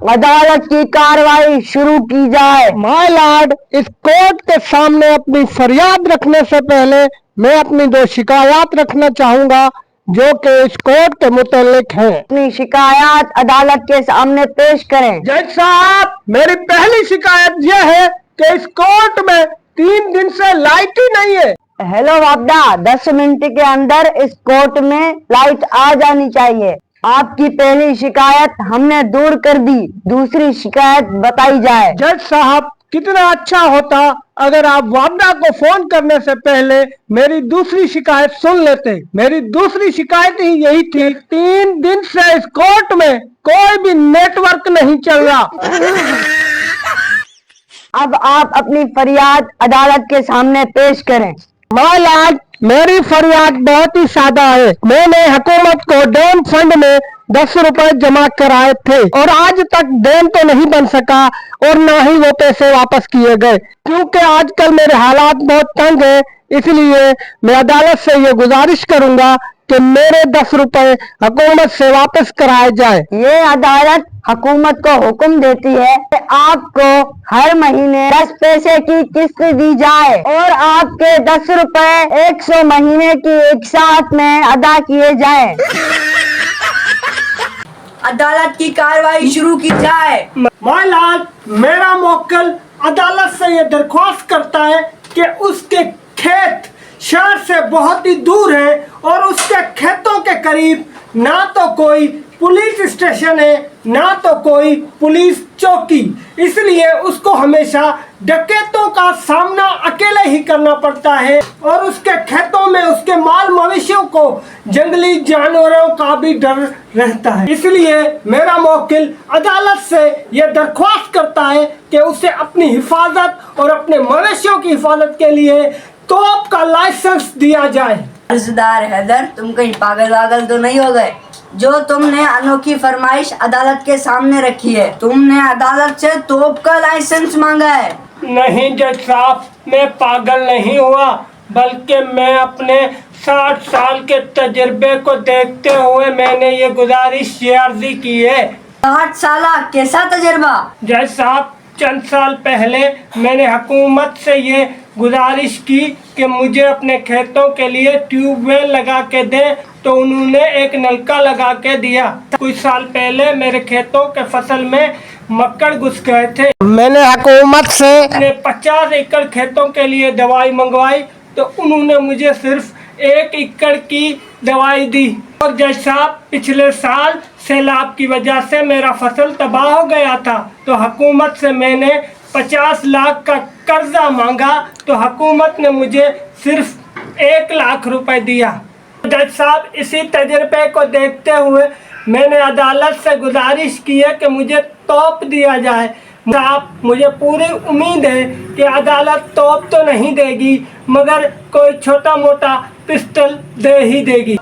अदालत की कार्रवाई शुरू की जाए। माय लॉर्ड, इस कोर्ट के सामने अपनी फरियाद रखने से पहले मैं अपनी 2 शिकायत रखना चाहूंगा जो कि इस कोर्ट के मुतालिक है। अपनी शिकायत अदालत के सामने पेश करें। जज साहब, मेरी पहली शिकायत यह है कि इस कोर्ट में 3 दिन से लाइट ही नहीं है। हेलो वापडा, 10 मिनट के अंदर इस कोर्ट में लाइट आ जानी चाहिए। आपकी पहली शिकायत हमने दूर कर दी, दूसरी शिकायत बताई जाए। जज साहब, कितना अच्छा होता अगर आप वापडा को फोन करने से पहले मेरी दूसरी शिकायत सुन लेते। मेरी दूसरी शिकायत ही यही थी, 3 दिन से इस कोर्ट में कोई भी नेटवर्क नहीं चल रहा। अब आप अपनी फरियाद अदालत के सामने पेश करें। माय लॉर्ड, मेरी फरियाद बहुत ही सादा है। मैंने हुकूमत को डैम फंड में 10 रुपए जमा कराए थे और आज तक डैम तो नहीं बन सका और ना ही वो पैसे वापस किए गए। क्योंकि आजकल मेरे हालात बहुत तंग है, इसलिए मैं अदालत से ये गुजारिश करूंगा कि मेरे 10 रुपए हुकूमत से वापस कराए जाए। ये अदालत हुकूमत को हुक्म देती है कि आपको हर महीने 10 पैसे की किस्त दी जाए और आपके 10 रुपए 100 महीने की एक साथ में अदा किए जाए। अदालत की कार्रवाई शुरू की जाए। माय लॉर्ड, मेरा मुवक्किल अदालत से ये दरख्वास्त करता है कि उसके खेत शहर से बहुत ही दूर है और उसके खेतों के करीब ना तो कोई पुलिस स्टेशन है ना तो कोई पुलिस चौकी, इसलिए उसको हमेशा डकैतों का सामना अकेले ही करना पड़ता है और उसके खेतों में उसके माल मवेशियों को जंगली जानवरों का भी डर रहता है। इसलिए मेरा मुवक्किल अदालत से यह दरख्वास्त करता है कि उसे अपनी हिफाजत और अपने मवेशियों की हिफाजत के लिए तोप का लाइसेंस दिया जाए। अर्जदार हैदर, तुम कहीं पागल वागल तो नहीं हो गए? जो तुमने अनोखी फरमाइश अदालत के सामने रखी है, तुमने अदालत से तोप का लाइसेंस मांगा है। नहीं जज साहब, मैं पागल नहीं हुआ, बल्कि मैं अपने 60 साल के तजुर्बे को देखते हुए मैंने ये गुजारिश अर्जी की है। 60 साल कैसा तजुर्बा? जज साहब, चंद साल पहले मैंने हुकूमत से ये गुजारिश की कि मुझे अपने खेतों के लिए ट्यूबवेल लगा के दें, तो उन्होंने एक नलका लगा के दिया। कुछ साल पहले मेरे खेतों के फसल में मक्कड़ घुस गए थे। मैंने हुकूमत से 50 एकड़ खेतों के लिए दवाई मंगवाई, तो उन्होंने मुझे सिर्फ 1 एकड़ की दवाई दी। और जज साहब, पिछले साल सैलाब की वजह से मेरा फसल तबाह हो गया था, तो हुकूमत से मैंने 50 लाख का कर्जा मांगा, तो हुकूमत ने मुझे सिर्फ 1 लाख रुपए दिया। जज साहब, इसी तजर्बे को देखते हुए मैंने अदालत से गुजारिश की है कि मुझे तोप दिया जाए। साहब, मुझे पूरी उम्मीद है कि अदालत तोप तो नहीं देगी, मगर कोई छोटा मोटा पिस्टल दे ही देगी।